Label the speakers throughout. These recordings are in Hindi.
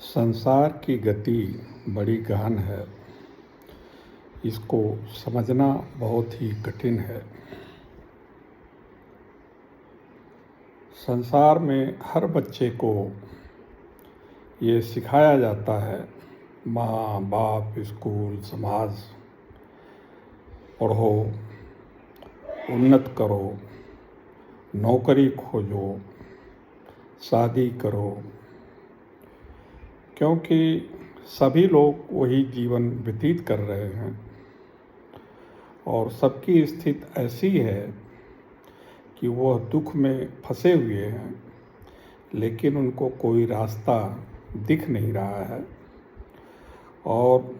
Speaker 1: संसार की गति बड़ी गहन है। इसको समझना बहुत ही कठिन है। संसार में हर बच्चे को ये सिखाया जाता है, माँ बाप, स्कूल, समाज, पढ़ो, उन्नत करो, नौकरी खोजो, शादी करो, क्योंकि सभी लोग वही जीवन व्यतीत कर रहे हैं और सबकी स्थिति ऐसी है कि वह दुख में फंसे हुए हैं, लेकिन उनको कोई रास्ता दिख नहीं रहा है और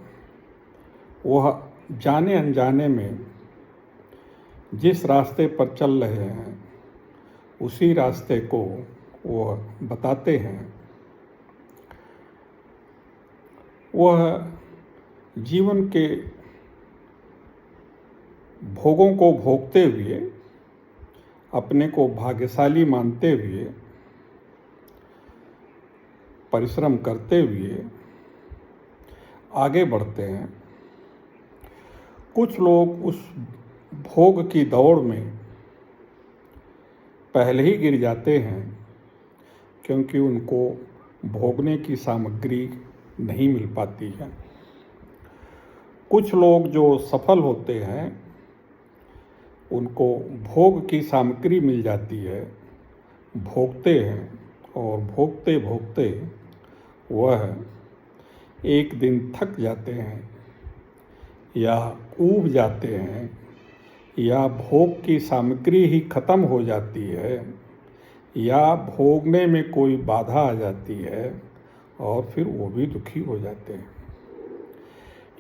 Speaker 1: वह जाने अनजाने में जिस रास्ते पर चल रहे हैं उसी रास्ते को वह बताते हैं। वह जीवन के भोगों को भोगते हुए, अपने को भाग्यशाली मानते हुए, परिश्रम करते हुए आगे बढ़ते हैं। कुछ लोग उस भोग की दौड़ में पहले ही गिर जाते हैं क्योंकि उनको भोगने की सामग्री नहीं मिल पाती है। कुछ लोग जो सफल होते हैं उनको भोग की सामग्री मिल जाती है, भोगते हैं और भोगते भोगते वह एक दिन थक जाते हैं या ऊब जाते हैं या भोग की सामग्री ही खत्म हो जाती है या भोगने में कोई बाधा आ जाती है और फिर वो भी दुखी हो जाते हैं।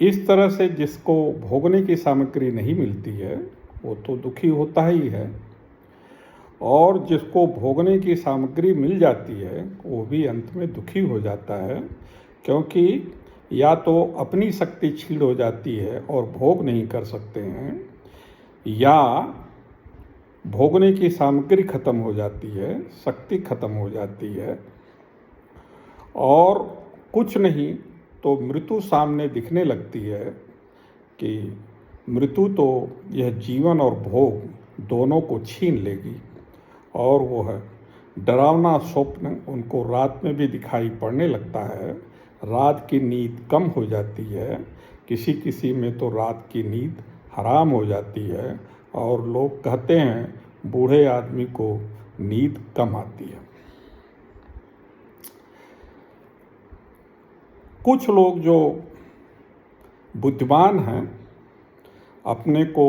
Speaker 1: इस तरह से जिसको भोगने की सामग्री नहीं मिलती है वो तो दुखी होता ही है और जिसको भोगने की सामग्री मिल जाती है वो भी अंत में दुखी हो जाता है, क्योंकि या तो अपनी शक्ति छीड़ हो जाती है और भोग नहीं कर सकते हैं या भोगने की सामग्री खत्म हो जाती है, शक्ति खत्म हो जाती है और कुछ नहीं तो मृत्यु सामने दिखने लगती है कि मृत्यु तो यह जीवन और भोग दोनों को छीन लेगी और वह डरावना स्वप्न उनको रात में भी दिखाई पड़ने लगता है। रात की नींद कम हो जाती है, किसी किसी में तो रात की नींद हराम हो जाती है और लोग कहते हैं बूढ़े आदमी को नींद कम आती है। कुछ लोग जो बुद्धिमान हैं, अपने को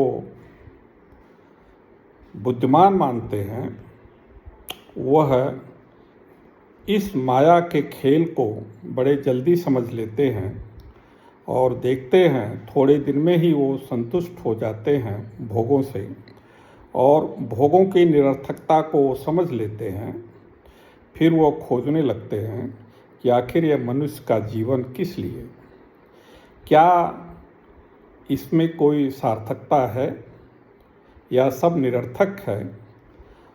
Speaker 1: बुद्धिमान मानते हैं, वह इस माया के खेल को बड़े जल्दी समझ लेते हैं और देखते हैं थोड़े दिन में ही वो संतुष्ट हो जाते हैं भोगों से और भोगों की निरर्थकता को समझ लेते हैं। फिर वो खोजने लगते हैं कि आखिर यह मनुष्य का जीवन किस लिए, क्या इसमें कोई सार्थकता है या सब निरर्थक है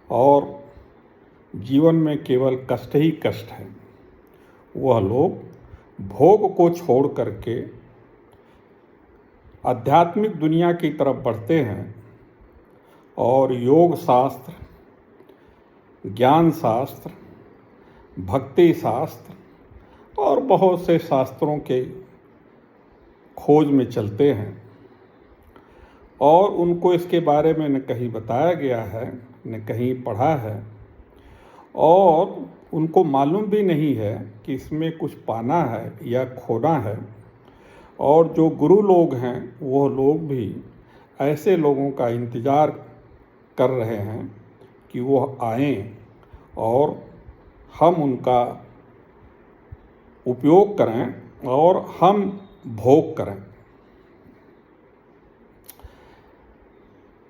Speaker 1: और जीवन में केवल कष्ट ही कष्ट है। वह लोग भोग को छोड़ करके आध्यात्मिक दुनिया की तरफ बढ़ते हैं और योग शास्त्र, ज्ञान शास्त्र, भक्ति शास्त्र और बहुत से शास्त्रों के खोज में चलते हैं और उनको इसके बारे में न कहीं बताया गया है न कहीं पढ़ा है और उनको मालूम भी नहीं है कि इसमें कुछ पाना है या खोना है। और जो गुरु लोग हैं वो लोग भी ऐसे लोगों का इंतज़ार कर रहे हैं कि वह आएं और हम उनका उपयोग करें और हम भोग करें।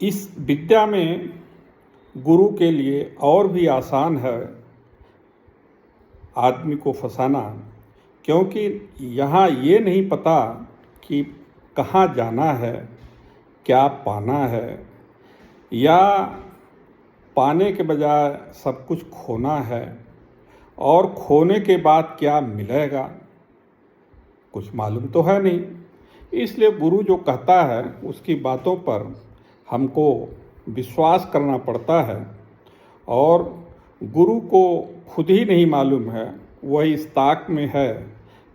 Speaker 1: इस विद्या में गुरु के लिए और भी आसान है आदमी को फंसाना, क्योंकि यहाँ ये नहीं पता कि कहाँ जाना है, क्या पाना है या पाने के बजाय सब कुछ खोना है और खोने के बाद क्या मिलेगा कुछ मालूम तो है नहीं। इसलिए गुरु जो कहता है उसकी बातों पर हमको विश्वास करना पड़ता है। और गुरु को खुद ही नहीं मालूम है, वही इस ताक में है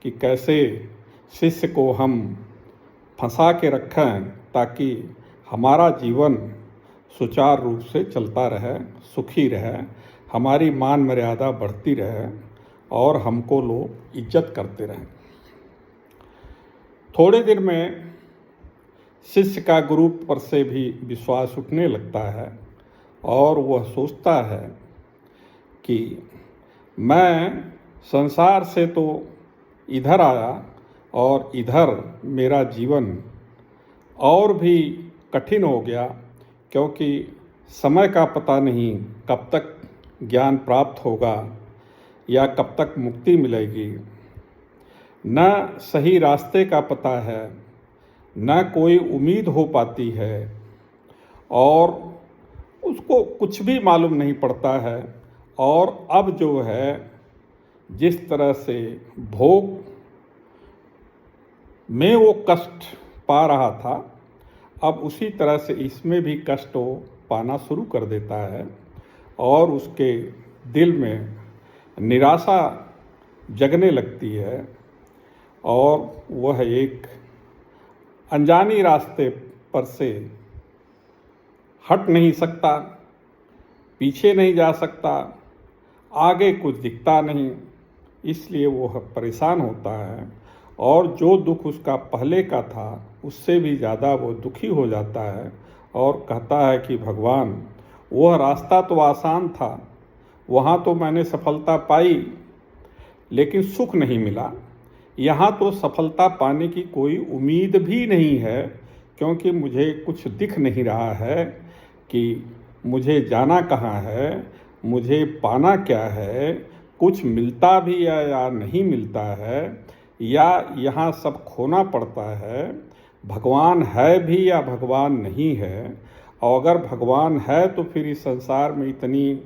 Speaker 1: कि कैसे शिष्य को हम फंसा के रखें ताकि हमारा जीवन सुचारू रूप से चलता रहे, सुखी रहे, हमारी मान मर्यादा बढ़ती रहे और हमको लोग इज्जत करते रहें। थोड़े दिन में शिष्य का गुरु पर से भी विश्वास उठने लगता है और वह सोचता है कि मैं संसार से तो इधर आया और इधर मेरा जीवन और भी कठिन हो गया, क्योंकि समय का पता नहीं कब तक ज्ञान प्राप्त होगा या कब तक मुक्ति मिलेगी। न सही रास्ते का पता है, न कोई उम्मीद हो पाती है और उसको कुछ भी मालूम नहीं पड़ता है। और अब जो है जिस तरह से भोग में वो कष्ट पा रहा था, अब उसी तरह से इसमें भी कष्ट वो पाना शुरू कर देता है और उसके दिल में निराशा जगने लगती है और वह एक अनजानी रास्ते पर से हट नहीं सकता, पीछे नहीं जा सकता, आगे कुछ दिखता नहीं। इसलिए वह परेशान होता है और जो दुख उसका पहले का था उससे भी ज़्यादा वो दुखी हो जाता है और कहता है कि भगवान, वह रास्ता तो आसान था, वहाँ तो मैंने सफलता पाई लेकिन सुख नहीं मिला। यहाँ तो सफलता पाने की कोई उम्मीद भी नहीं है, क्योंकि मुझे कुछ दिख नहीं रहा है कि मुझे जाना कहाँ है, मुझे पाना क्या है, कुछ मिलता भी है या नहीं मिलता है, या यहाँ सब खोना पड़ता है। भगवान है भी या भगवान नहीं है, और अगर भगवान है तो फिर इस संसार में इतनी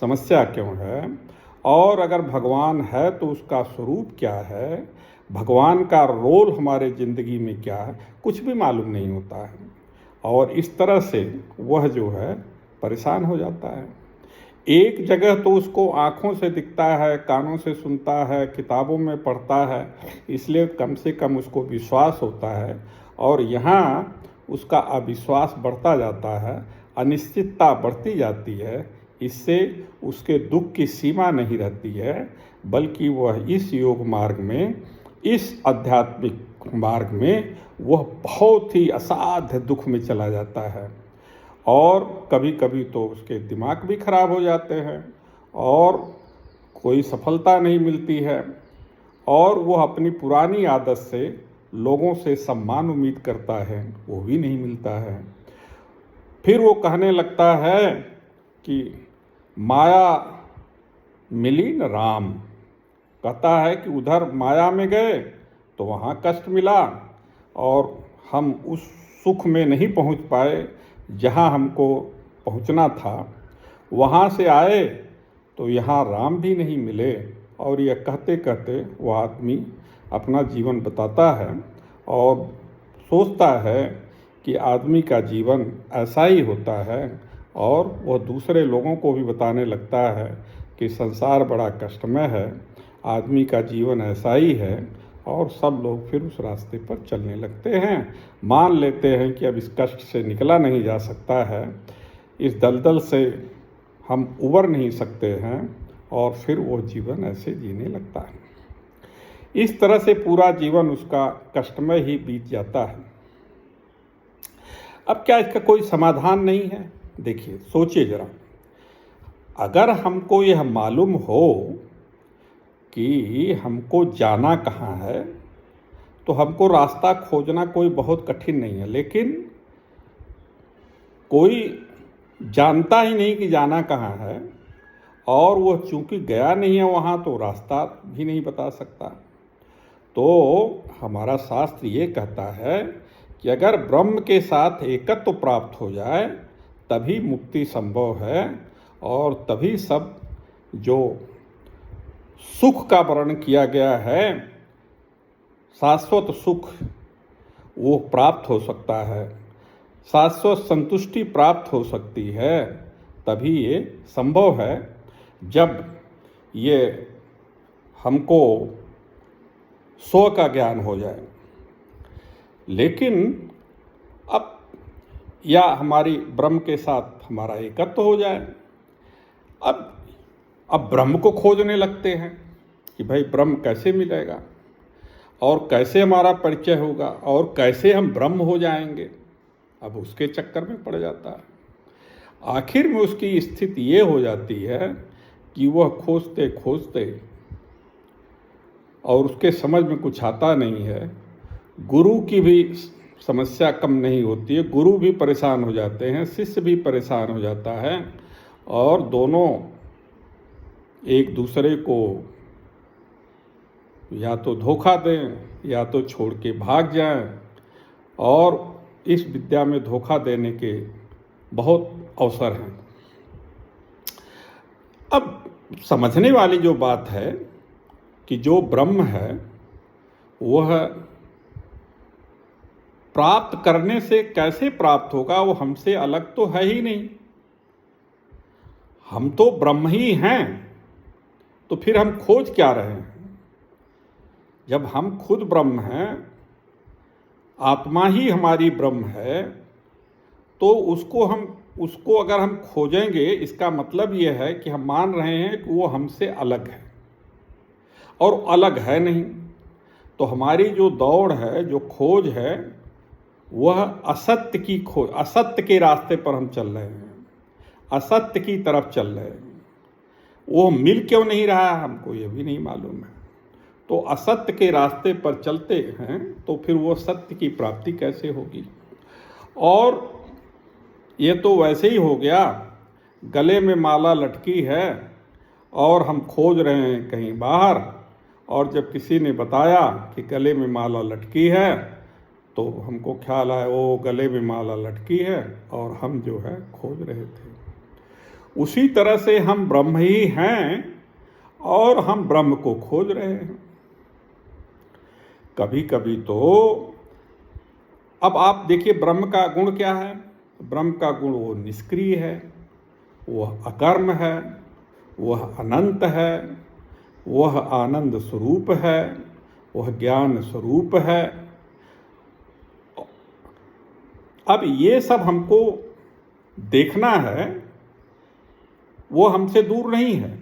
Speaker 1: समस्या क्यों है, और अगर भगवान है तो उसका स्वरूप क्या है, भगवान का रोल हमारे ज़िंदगी में क्या है, कुछ भी मालूम नहीं होता है। और इस तरह से वह जो है परेशान हो जाता है। एक जगह तो उसको आँखों से दिखता है, कानों से सुनता है, किताबों में पढ़ता है, इसलिए कम से कम उसको विश्वास होता है, और यहाँ उसका अविश्वास बढ़ता जाता है, अनिश्चितता बढ़ती जाती है। इससे उसके दुख की सीमा नहीं रहती है, बल्कि वह इस योग मार्ग में, इस आध्यात्मिक मार्ग में वह बहुत ही असाध्य दुख में चला जाता है। और कभी कभी तो उसके दिमाग भी खराब हो जाते हैं और कोई सफलता नहीं मिलती है, और वह अपनी पुरानी आदत से लोगों से सम्मान उम्मीद करता है, वो भी नहीं मिलता है। फिर वो कहने लगता है कि माया मिली न राम। कहता है कि उधर माया में गए तो वहाँ कष्ट मिला और हम उस सुख में नहीं पहुँच पाए जहाँ हमको पहुँचना था। वहाँ से आए तो यहाँ राम भी नहीं मिले। और यह कहते कहते वह आदमी अपना जीवन बताता है और सोचता है कि आदमी का जीवन ऐसा ही होता है, और वह दूसरे लोगों को भी बताने लगता है कि संसार बड़ा कष्टमय है, आदमी का जीवन ऐसा ही है। और सब लोग फिर उस रास्ते पर चलने लगते हैं, मान लेते हैं कि अब इस कष्ट से निकला नहीं जा सकता है, इस दलदल से हम उबर नहीं सकते हैं, और फिर वो जीवन ऐसे जीने लगता है। इस तरह से पूरा जीवन उसका कष्टमय ही बीत जाता है। अब क्या इसका कोई समाधान नहीं है? देखिए, सोचिए जरा, अगर हमको यह मालूम हो कि हमको जाना कहाँ है तो हमको रास्ता खोजना कोई बहुत कठिन नहीं है। लेकिन कोई जानता ही नहीं कि जाना कहाँ है, और वह चूंकि गया नहीं है वहाँ, तो रास्ता भी नहीं बता सकता। तो हमारा शास्त्र ये कहता है कि अगर ब्रह्म के साथ एकत्व प्राप्त हो जाए तभी मुक्ति संभव है, और तभी सब जो सुख का वर्णन किया गया है, शाश्वत सुख वो प्राप्त हो सकता है, शाश्वत संतुष्टि प्राप्त हो सकती है, तभी ये संभव है जब ये हमको स्व का ज्ञान हो जाए। लेकिन अब या हमारी ब्रह्म के साथ हमारा एकत्व हो जाए। अब ब्रह्म को खोजने लगते हैं कि भाई ब्रह्म कैसे मिलेगा और कैसे हमारा परिचय होगा और कैसे हम ब्रह्म हो जाएंगे। अब उसके चक्कर में पड़ जाता है। आखिर में उसकी स्थिति ये हो जाती है कि वह खोजते खोजते और उसके समझ में कुछ आता नहीं है। गुरु की भी समस्या कम नहीं होती है, गुरु भी परेशान हो जाते हैं, शिष्य भी परेशान हो जाता है और दोनों एक दूसरे को या तो धोखा दें या तो छोड़ के भाग जाएं। और इस विद्या में धोखा देने के बहुत अवसर हैं। अब समझने वाली जो बात है कि जो ब्रह्म है वह प्राप्त करने से कैसे प्राप्त होगा, वो हमसे अलग तो है ही नहीं। हम तो ब्रह्म ही हैं, तो फिर हम खोज क्या रहे हैं? जब हम खुद ब्रह्म हैं, आत्मा ही हमारी ब्रह्म है, तो उसको अगर हम खोजेंगे, इसका मतलब ये है कि हम मान रहे हैं कि वो हमसे अलग है और अलग है नहीं। तो हमारी जो दौड़ है, जो खोज है, वह असत्य की खोज, असत्य के रास्ते पर हम चल रहे हैं, असत्य की तरफ चल रहे हैं। वो मिल क्यों नहीं रहा है हमको ये भी नहीं मालूम है। तो असत्य के रास्ते पर चलते हैं तो फिर वो सत्य की प्राप्ति कैसे होगी? और ये तो वैसे ही हो गया, गले में माला लटकी है और हम खोज रहे हैं कहीं बाहर, और जब किसी ने बताया कि गले में माला लटकी है तो हमको ख्याल आया वो गले में माला लटकी है और हम जो है खोज रहे थे। उसी तरह से हम ब्रह्म ही हैं और हम ब्रह्म को खोज रहे हैं। कभी कभी तो अब आप देखिए ब्रह्म का गुण क्या है। ब्रह्म का गुण वो निष्क्रिय है, वह अकर्म है, वह अनंत है, वह आनंद स्वरूप है, वह ज्ञान स्वरूप है। अब ये सब हमको देखना है, वो हमसे दूर नहीं है।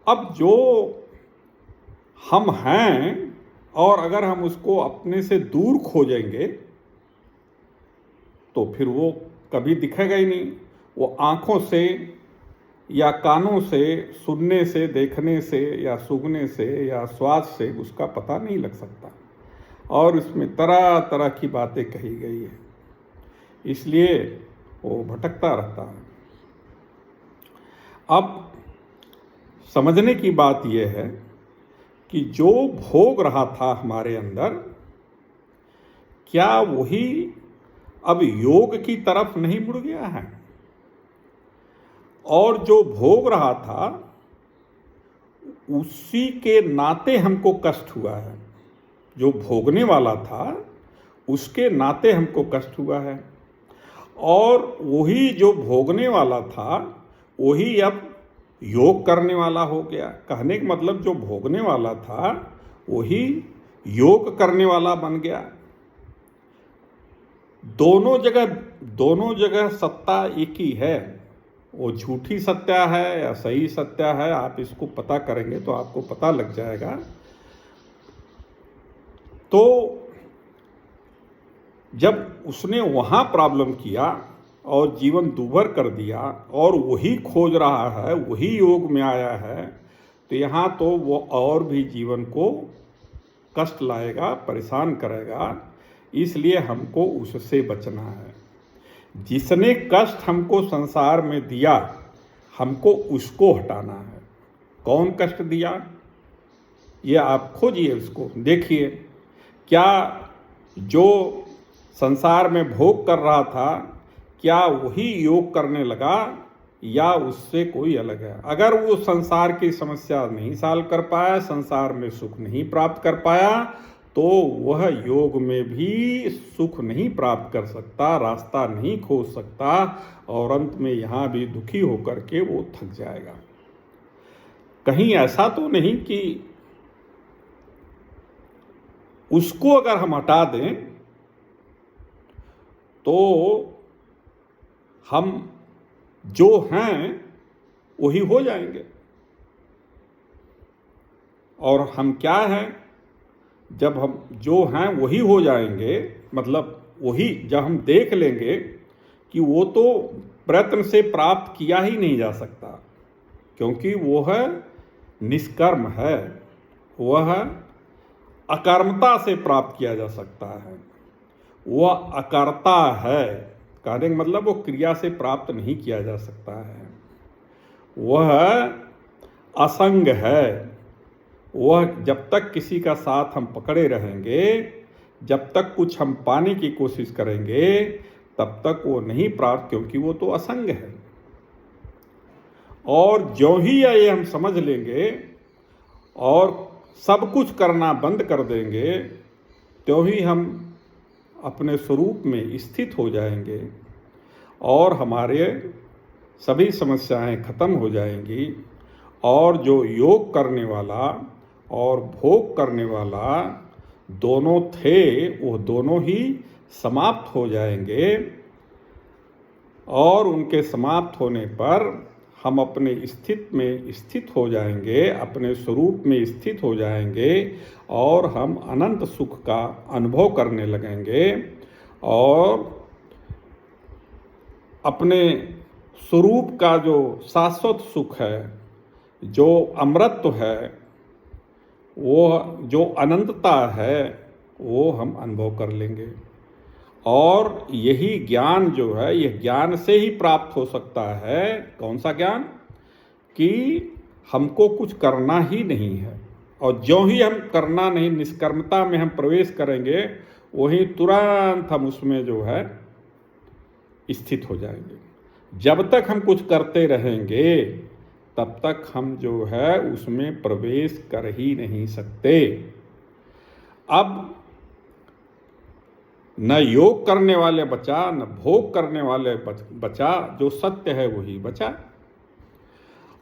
Speaker 1: अब जो हम हैं और अगर हम उसको अपने से दूर खोजेंगे तो फिर वो कभी दिखेगा ही नहीं। वो आँखों से या कानों से, सुनने से, देखने से या सूंघने से या स्वाद से उसका पता नहीं लग सकता। और इसमें तरह तरह की बातें कही गई है, इसलिए वो भटकता रहता है। अब समझने की बात यह है कि जो भोग रहा था हमारे अंदर, क्या वही अब योग की तरफ नहीं मुड़ गया है? और जो भोग रहा था उसी के नाते हमको कष्ट हुआ है। जो भोगने वाला था उसके नाते हमको कष्ट हुआ है। और वही जो भोगने वाला था वही अब योग करने वाला हो गया। कहने का मतलब जो भोगने वाला था वही योग करने वाला बन गया। दोनों जगह सत्ता एक ही है। वो झूठी सत्या है या सही सत्या है, आप इसको पता करेंगे तो आपको पता लग जाएगा। तो जब उसने वहाँ प्रॉब्लम किया और जीवन दूभर कर दिया और वही खोज रहा है, वही योग में आया है, तो यहाँ तो वो और भी जीवन को कष्ट लाएगा, परेशान करेगा। इसलिए हमको उससे बचना है। जिसने कष्ट हमको संसार में दिया, हमको उसको हटाना है। कौन कष्ट दिया? ये आप खोजिए, उसको देखिए। क्या जो संसार में भोग कर रहा था, क्या वही योग करने लगा या उससे कोई अलग है। अगर वो संसार की समस्या नहीं सॉल्व कर पाया, संसार में सुख नहीं प्राप्त कर पाया, तो वह योग में भी सुख नहीं प्राप्त कर सकता, रास्ता नहीं खोज सकता, और अंत में यहाँ भी दुखी होकर के वो थक जाएगा। कहीं ऐसा तो नहीं कि उसको अगर हम हटा दें तो हम जो हैं वही हो जाएंगे। और हम क्या हैं? जब हम जो हैं वही हो जाएंगे, मतलब वही जब हम देख लेंगे कि वो तो प्रयत्न से प्राप्त किया ही नहीं जा सकता, क्योंकि वह निष्कर्म है, वह अकर्मता से प्राप्त किया जा सकता है, वह अकर्ता है। कहने का मतलब वो क्रिया से प्राप्त नहीं किया जा सकता है, वह असंग है। वह जब तक किसी का साथ हम पकड़े रहेंगे, जब तक कुछ हम पाने की कोशिश करेंगे, तब तक वो नहीं प्राप्त, क्योंकि वो तो असंग है। और जो ही ये हम समझ लेंगे और सब कुछ करना बंद कर देंगे, तो ही हम अपने स्वरूप में स्थित हो जाएंगे और हमारे सभी समस्याएं खत्म हो जाएंगी। और जो योग करने वाला और भोग करने वाला दोनों थे, वो दोनों ही समाप्त हो जाएंगे। और उनके समाप्त होने पर हम अपने स्थिति में स्थित हो जाएंगे, अपने स्वरूप में स्थित हो जाएंगे, और हम अनंत सुख का अनुभव करने लगेंगे। और अपने स्वरूप का जो शाश्वत सुख है, जो अमृतत्व है, वो जो अनंतता है, वो हम अनुभव कर लेंगे। और यही ज्ञान जो है, यह ज्ञान से ही प्राप्त हो सकता है। कौन सा ज्ञान? कि हमको कुछ करना ही नहीं है, और जो ही हम करना नहीं, निष्कर्मता में हम प्रवेश करेंगे, वही तुरंत हम उसमें जो है स्थित हो जाएंगे। जब तक हम कुछ करते रहेंगे, तब तक हम जो है उसमें प्रवेश कर ही नहीं सकते। अब न योग करने वाले बचा, न भोग करने वाले बचा, जो सत्य है वही बचा।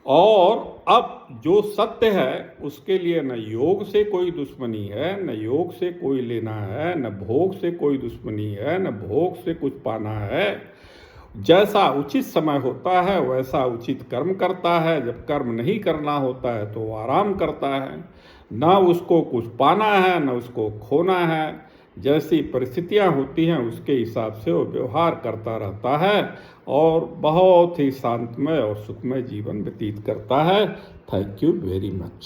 Speaker 1: और अब जो सत्य है उसके लिए न योग से कोई दुश्मनी है, न योग से कोई लेना है, न भोग से कोई दुश्मनी है, न भोग से कुछ पाना है। जैसा उचित समय होता है वैसा उचित कर्म करता है, जब कर्म नहीं करना होता है तो वो आराम करता है। न उसको कुछ पाना है, न उसको खोना है। जैसी परिस्थितियां होती हैं उसके हिसाब से वो व्यवहार करता रहता है और बहुत ही शांतमय और सुखमय जीवन व्यतीत करता है। Thank you very much.